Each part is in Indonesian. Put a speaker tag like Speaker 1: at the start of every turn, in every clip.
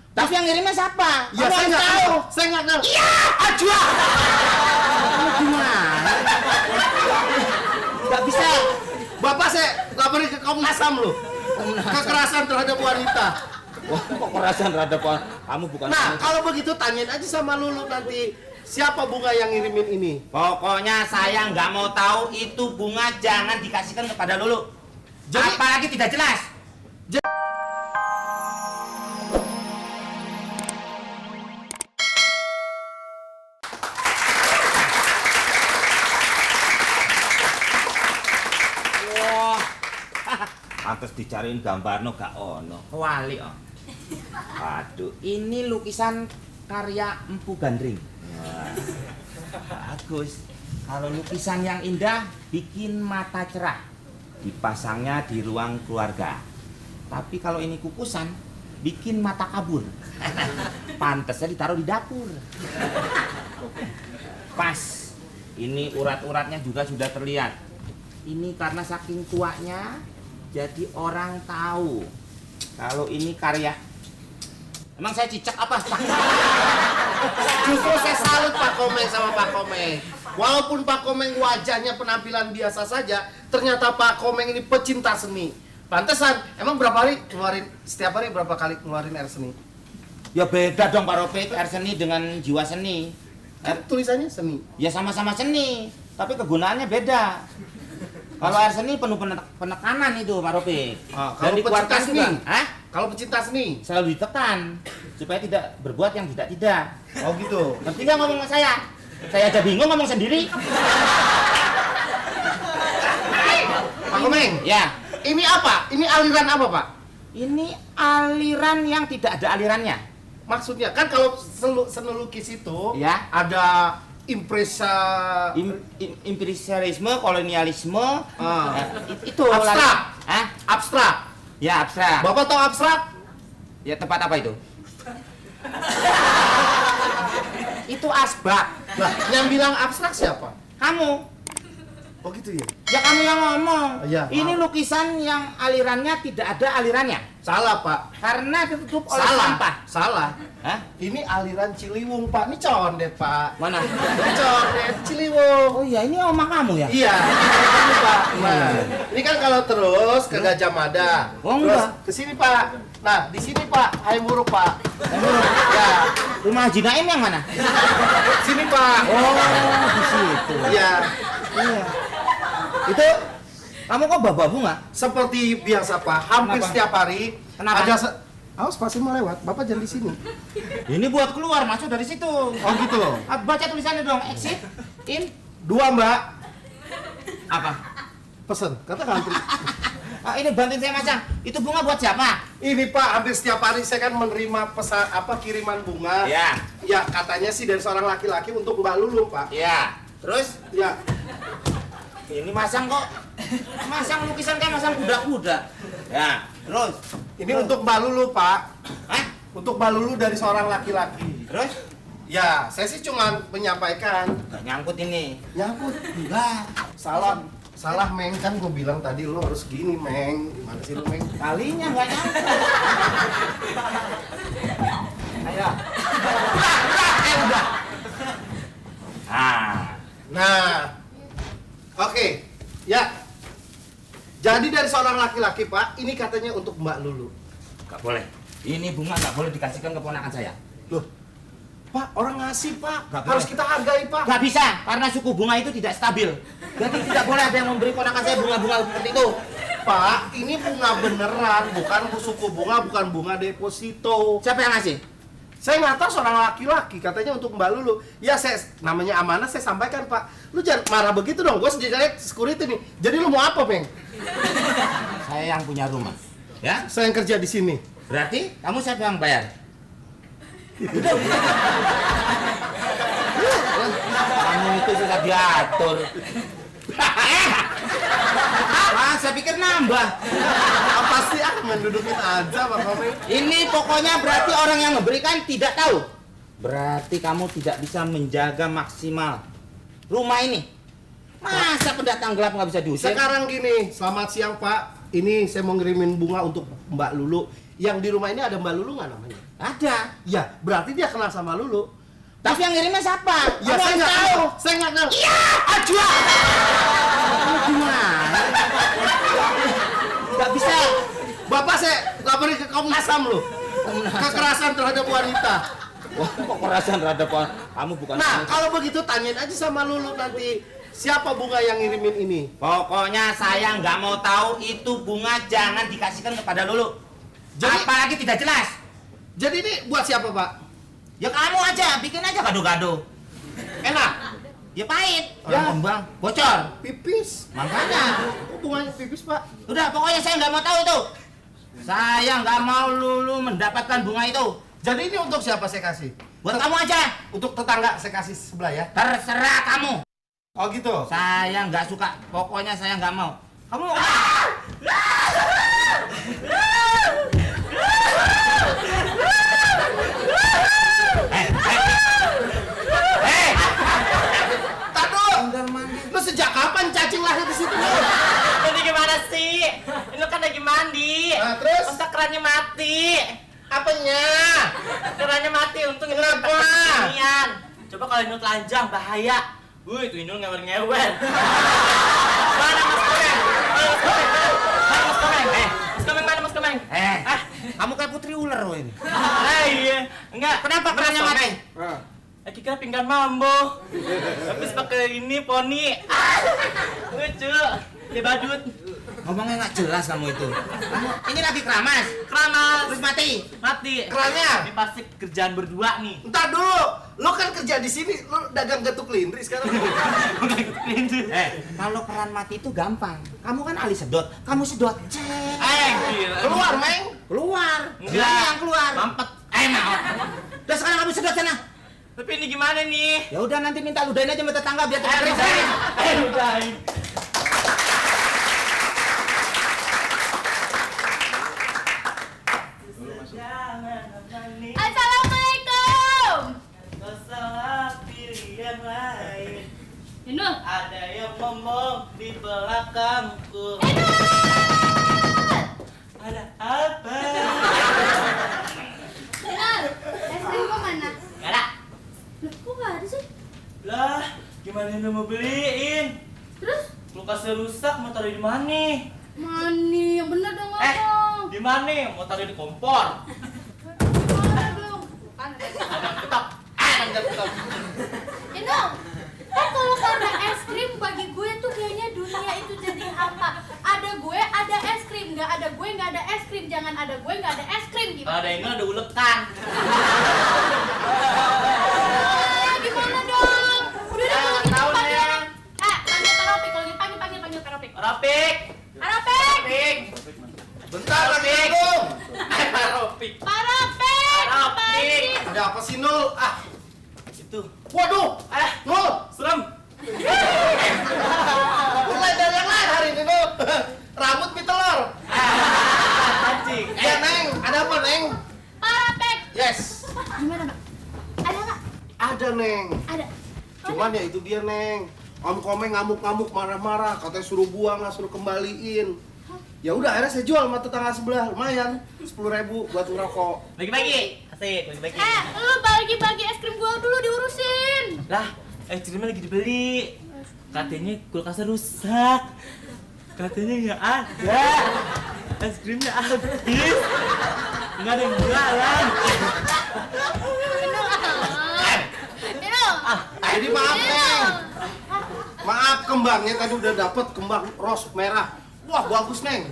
Speaker 1: Tapi yang ngirimnya siapa?
Speaker 2: Ya saya nggak tahu. Saya nggak tahu.
Speaker 1: Iya, ajwa. Gimana? Gak bisa.
Speaker 2: Bapak saya laporin ke Komnas HAM loh. Kekerasan terhadap wanita.
Speaker 1: Wah, kekerasan terhadap kamu bukan.
Speaker 2: Nah, kalau begitu tanyain aja sama Lulu nanti siapa bunga yang ngirimin ini.
Speaker 1: Pokoknya saya nggak mau tahu itu bunga jangan dikasihkan kepada Lulu.
Speaker 2: Jadi-
Speaker 1: Apalagi tidak jelas. Wah, pantes dicariin gambar no gak ono. Wali oh. Aduh, ini lukisan karya Empu Gandring. Wah, bagus. Kalau lukisan yang indah bikin mata cerah, dipasangnya di ruang keluarga. Tapi kalau ini kukusan bikin mata kabur. Pantasnya ditaruh di dapur. Pas. Ini urat-uratnya juga sudah terlihat. Ini karena saking tuanya, jadi orang tahu kalau ini karya. Emang saya cicak apa?
Speaker 2: Justru saya salut Pak Komeng sama Pak Komeng. Walaupun Pak Komeng wajahnya penampilan biasa saja, ternyata Pak Komeng ini pecinta seni. Pantesan, emang berapa hari ngeluarin, setiap hari berapa kali ngeluarin air seni?
Speaker 1: Ya beda dong Pak Ropik, air seni dengan jiwa seni.
Speaker 2: Kan tulisannya seni.
Speaker 1: Ya sama-sama seni, tapi kegunaannya beda. Kalau air seni penuh penekanan itu Pak Ropik.
Speaker 2: Ah,
Speaker 1: Dan
Speaker 2: kalau
Speaker 1: dikeluarkan
Speaker 2: pecinta
Speaker 1: juga.
Speaker 2: seni?
Speaker 1: Hah?
Speaker 2: Kalau pecinta seni?
Speaker 1: Selalu ditekan supaya tidak berbuat yang tidak-tidak.
Speaker 2: Oh gitu.
Speaker 1: Ngerti nggak ngomong sama saya? Saya aja bingung ngomong sendiri.
Speaker 2: Pak Komeng,
Speaker 1: Ya,
Speaker 2: ini apa? Ini aliran apa Pak?
Speaker 1: ini aliran yang tidak ada alirannya.
Speaker 2: Maksudnya kan kalau seni lukis itu
Speaker 1: Ya.
Speaker 2: ada impresa
Speaker 1: Imperialisme, kolonialisme, itu
Speaker 2: Abstrak.
Speaker 1: lari- Hah?
Speaker 2: abstrak.
Speaker 1: Ya abstrak.
Speaker 2: Bapak tahu abstrak?
Speaker 1: Ya tempat apa itu? Itu asbak.
Speaker 2: Nah, yang bilang abstrak siapa?
Speaker 1: Kamu.
Speaker 2: Oh gitu ya.
Speaker 1: Ya kamu yang ngomong.
Speaker 2: Iya,
Speaker 1: Ini
Speaker 2: maaf.
Speaker 1: lukisan yang alirannya tidak ada alirannya.
Speaker 2: Salah Pak.
Speaker 1: Karena ditutup oleh
Speaker 2: Salah.
Speaker 1: sampah.
Speaker 2: Salah.
Speaker 1: Hah?
Speaker 2: Ini aliran Ciliwung Pak. Ini condet Pak.
Speaker 1: Mana?
Speaker 2: Ini condet Ciliwung.
Speaker 1: Oh iya, ini oma kamu ya?
Speaker 2: Iya. Ini Pak. Nah, ini kan kalau terus ke Gajah Mada.
Speaker 1: Oh,
Speaker 2: terus
Speaker 1: enggak.
Speaker 2: ke sini Pak. Nah, di sini Pak. Hai buruk Pak. Ya.
Speaker 1: Rumah Haji Naim yang mana?
Speaker 2: Sini Pak.
Speaker 1: Oh, di situ.
Speaker 2: Iya.
Speaker 1: Iya. Itu kamu kok bawa bunga?
Speaker 2: Seperti biasa Pak. Hampir
Speaker 1: Kenapa?
Speaker 2: setiap hari
Speaker 1: Kenapa?
Speaker 2: ada awas pasti mau lewat. Bapak jangan di sini.
Speaker 1: Ini buat keluar, masuk dari situ.
Speaker 2: Oh gitu.
Speaker 1: Baca tulisannya dong, exit, in,
Speaker 2: 2 Mbak.
Speaker 1: apa?
Speaker 2: Pesen. Kata ngantri.
Speaker 1: Ini bantuin saya masang. Itu bunga buat siapa?
Speaker 2: Ini Pak, hampir setiap hari saya kan menerima pesan kiriman bunga.
Speaker 1: Ya.
Speaker 2: Ya, katanya sih dari seorang laki-laki untuk Mbak Lulu, Pak.
Speaker 1: Ya. Terus
Speaker 2: Ya.
Speaker 1: ini masang kok. Masang lukisan kayak masang kuda-kuda. Ya. Terus
Speaker 2: Ini untuk Mbak Lulu, Pak.
Speaker 1: Hah?
Speaker 2: Untuk Mbak Lulu dari seorang laki-laki.
Speaker 1: Terus
Speaker 2: Ya, saya sih cuma menyampaikan.
Speaker 1: nggak nyangkut ini.
Speaker 2: Nyangkut.
Speaker 1: Enggak.
Speaker 2: Salah. Salah, Meng. Kan gue bilang tadi lo harus gini, Meng. Gimana sih lu, Meng?
Speaker 1: Kalinya nggak nyangkut. Ayo. Udah. Ah.
Speaker 2: Nah. Oke. Ya. Jadi dari seorang laki-laki, Pak, ini katanya untuk Mbak Lulu.
Speaker 1: Nggak boleh. Ini bunga nggak boleh dikasihkan ke ponakan saya.
Speaker 2: Loh, Pak, orang ngasih, Pak.
Speaker 1: Nggak
Speaker 2: Harus
Speaker 1: boleh.
Speaker 2: kita hargai, Pak.
Speaker 1: Nggak bisa, karena suku bunga itu tidak stabil. Jadi tidak boleh ada yang memberi ponakan saya bunga-bunga seperti itu.
Speaker 2: Pak, ini bunga beneran, bukan suku bunga, bukan bunga deposito.
Speaker 1: Siapa yang ngasih?
Speaker 2: Saya nggak tahu seorang laki-laki, katanya untuk Mbak Lulu. Ya, saya namanya amanah, saya sampaikan, Pak. Lu jangan marah begitu dong, gue sejujurnya security nih. Jadi lu mau apa, Peng?
Speaker 1: Saya yang punya rumah. Ya?
Speaker 2: Saya yang kerja di sini.
Speaker 1: Berarti kamu siapa yang bayar? Kamu itu susah diatur. Saya pikir nambah.
Speaker 2: Apa sih, mendudukin aja, Pak Komeng.
Speaker 1: Ini pokoknya berarti orang yang memberikan tidak tahu. Berarti kamu tidak bisa menjaga maksimal rumah ini. Masa pendatang gelap nggak bisa diusir?
Speaker 2: Sekarang gini, selamat siang, Pak. Ini saya mau ngirimin bunga untuk Mbak Lulu. Yang di rumah ini ada Mbak Lulu nggak namanya?
Speaker 1: Ada.
Speaker 2: Ya, berarti dia kenal sama Lulu.
Speaker 1: Tapi yang ngirimnya siapa?
Speaker 2: Ya, saya nggak tahu. Saya nggak tahu. Iya, ajwa.
Speaker 1: Gimana? Gak bisa.
Speaker 2: Bapak saya laporin ke Komnas HAM loh. Kekerasan terhadap wanita.
Speaker 1: Wah, kok kekerasan terhadap kamu bukan.
Speaker 2: Nah, kalau begitu tanyain aja sama Lulu nanti siapa bunga yang ngirimin ini.
Speaker 1: Pokoknya saya nggak mau tahu itu bunga jangan dikasihkan kepada Lulu. Apalagi tidak jelas.
Speaker 2: Jadi ini buat siapa, Pak?
Speaker 1: Ya kamu aja, bikin aja gado-gado.
Speaker 2: Enak.
Speaker 1: Ya pahit.
Speaker 2: Ya.
Speaker 1: Orang kembang bocor.
Speaker 2: Pipis.
Speaker 1: Makanya.
Speaker 2: Kok bunganya pipis, Pak?
Speaker 1: Udah, pokoknya saya nggak mau tahu itu. Saya nggak mau Lulu mendapatkan bunga itu.
Speaker 2: Jadi ini untuk siapa saya kasih?
Speaker 1: Buat kamu aja.
Speaker 2: Untuk tetangga saya kasih sebelah ya.
Speaker 1: Terserah kamu.
Speaker 2: Oh gitu.
Speaker 1: Saya nggak suka. Pokoknya saya nggak mau. Kamu
Speaker 2: Lu sejak kapan cacing lahir di situ?
Speaker 3: Ini gimana sih? Ini kan lagi mandi.
Speaker 2: Nah, terus?
Speaker 3: Masa kerannya mati?
Speaker 2: Apanya?
Speaker 3: Kerannya mati, untung ini
Speaker 2: Kenapa?
Speaker 3: beginian. Coba kalau ini telanjang bahaya. Wuih, itu Inul ngewer-ngewer. Mana Mas Komeng? Mana Mas Komeng? Mana Mas Komeng? Mas Komeng mana Mas Komeng?
Speaker 1: kamu kayak putri ular loh ini.
Speaker 3: Iya. Enggak.
Speaker 1: Kenapa kerannya
Speaker 3: Mas
Speaker 1: mati?
Speaker 3: Komeng. Lagi kira pinggan mambo. Habis pakai ini poni. Lucu. Dia badut.
Speaker 1: Ngomongnya nggak jelas kamu itu. Ini lagi keramas.
Speaker 3: Keramas.
Speaker 1: Terus mati.
Speaker 3: Mati.
Speaker 2: Kerannya?
Speaker 3: Ini pasti kerjaan berdua nih.
Speaker 2: Entar dulu. Lu kan kerja di sini, lu dagang getuk lindri sekarang.
Speaker 1: Kalau keran mati itu gampang. Kamu kan ahli sedot. Kamu sedot. Cek.
Speaker 3: Gila.
Speaker 2: Keluar, Meng.
Speaker 1: Keluar.
Speaker 3: Enggak.
Speaker 1: Bilangnya yang keluar.
Speaker 3: Mampet.
Speaker 1: Mau. Udah sekarang kamu sedot sana.
Speaker 3: Tapi ini gimana nih?
Speaker 1: Ya udah nanti minta ludahin aja sama tetangga biar
Speaker 3: Air
Speaker 1: cepat selesai.
Speaker 3: udahin.
Speaker 4: Assalamualaikum.
Speaker 3: Masalah pilihan lain.
Speaker 4: Inul.
Speaker 3: Ada yang ngomong di belakangku. Ada apa?
Speaker 4: Inul, es krimku mana?
Speaker 3: Gak ada.
Speaker 4: Loh, kok nggak ada sih?
Speaker 3: Lah, gimana ini mau beliin?
Speaker 4: Terus?
Speaker 3: Kulkasnya rusak, mau taruh di mana?
Speaker 4: Mani, yang bener dong ngomong.
Speaker 3: Di mana? Mau taruh di kompor.
Speaker 4: Mana dong? Bukan.
Speaker 3: Ada ketok. Ada ketok.
Speaker 4: Inul, kalau karena es krim bagi gue tuh kayaknya dunia itu jadi hampa. Ada gue, ada es krim. Nggak ada gue, nggak ada es krim. Jangan ada gue, nggak ada es krim.
Speaker 3: Kalau
Speaker 4: Gimana?
Speaker 3: ada ini ada ulekan.
Speaker 4: Gimana dong? Udah
Speaker 3: Ya,
Speaker 4: kalau gitu
Speaker 3: tahu,
Speaker 4: panggil.
Speaker 3: Neng.
Speaker 4: Panggil Taropik. Kalau gitu panggil Taropik.
Speaker 3: Rapik.
Speaker 4: Taropik!
Speaker 3: Rapik.
Speaker 2: Bentar, lagi
Speaker 3: Taropik.
Speaker 2: dong.
Speaker 3: Rapik.
Speaker 4: Taropik!
Speaker 3: Taropik.
Speaker 2: Ada apa sih, Nul? Ah,
Speaker 3: Itu.
Speaker 2: waduh. Nul,
Speaker 3: Serem.
Speaker 2: mulai dari yang lain hari ini, Nul. Rambut mie telur.
Speaker 3: Anjing.
Speaker 2: Ya, Neng. Ada apa, Neng?
Speaker 4: Taropik!
Speaker 2: Yes.
Speaker 4: Gimana, Mbak? Ada nggak?
Speaker 2: Ada, Neng.
Speaker 4: Ada.
Speaker 2: Cuman ya itu dia, Neng. Om Komeng ngamuk-ngamuk, marah-marah, katanya suruh buang, nggak suruh kembaliin. Ya udah, akhirnya saya jual sama tetangga sebelah, lumayan, 10.000 buat ngerokok.
Speaker 3: Bagi-bagi. Asik, bagi-bagi.
Speaker 4: Lu bagi-bagi es krim gua dulu diurusin.
Speaker 3: Lah, es krimnya lagi dibeli. Katanya kulkasnya rusak. Katanya nggak ada. Es krimnya habis. Nggak ada yang jualan.
Speaker 4: Inul.
Speaker 2: Jadi maaf, Neng. Maaf, kembangnya tadi udah dapet kembang ros merah. Wah, bagus, Neng.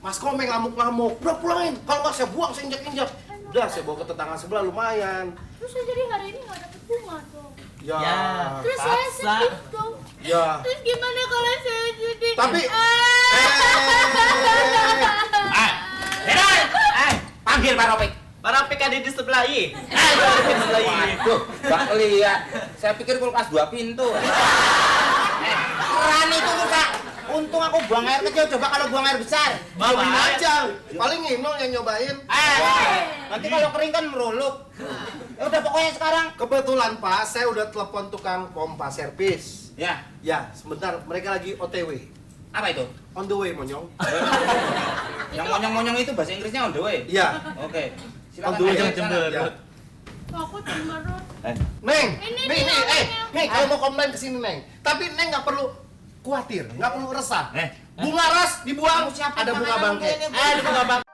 Speaker 2: Mas Komeng ngamuk-ngamuk. Udah pulangin. Kalau nggak saya buang, saya injak-injak. Udah, saya bawa ke tetangga sebelah, lumayan.
Speaker 4: Terus saya jadi hari ini nggak dapet bunga dong.
Speaker 2: Ya.
Speaker 3: Ya.
Speaker 4: Terus saya
Speaker 3: Paksa.
Speaker 4: sedih dong.
Speaker 2: Ya.
Speaker 4: Terus gimana kalau saya sedih?
Speaker 2: Tapi-
Speaker 1: Panggil Pak Ropik.
Speaker 3: Pak Rapik ada di sebelah I. Ada di sebelah I.
Speaker 1: Waduh, nggak lihat. Saya pikir kulkas 2 pintu. Keran itu rusak. Untung aku buang air kecil, coba kalau buang air besar.
Speaker 2: Cobain aja. Paling Inul yang nyobain.
Speaker 1: Nanti kalau kering kan meruluk. Ya udah pokoknya sekarang.
Speaker 2: Kebetulan, Pak, saya udah telepon tukang pompa servis.
Speaker 1: Ya,
Speaker 2: Ya, sebentar. Mereka lagi OTW.
Speaker 1: apa itu?
Speaker 2: On the way, Monyong.
Speaker 1: Yang monyong-monyong itu bahasa Inggrisnya on the way.
Speaker 2: Iya.
Speaker 1: Oke.
Speaker 2: On the way,
Speaker 1: Ayo,
Speaker 3: jangan
Speaker 1: sana.
Speaker 3: cemberut.
Speaker 4: Aku cemberut.
Speaker 2: Neng,
Speaker 4: Ini
Speaker 2: nih,
Speaker 4: dia orangnya.
Speaker 2: Neng, kalau mau komplain ke sini, Neng. Tapi Neng nggak perlu khawatir, nggak perlu resah.
Speaker 1: Eh.
Speaker 2: Bunga ras dibuang,
Speaker 1: Siapa
Speaker 2: ada bunga
Speaker 1: namanya
Speaker 2: bangke.
Speaker 1: ini?
Speaker 2: Ada bunga bangke.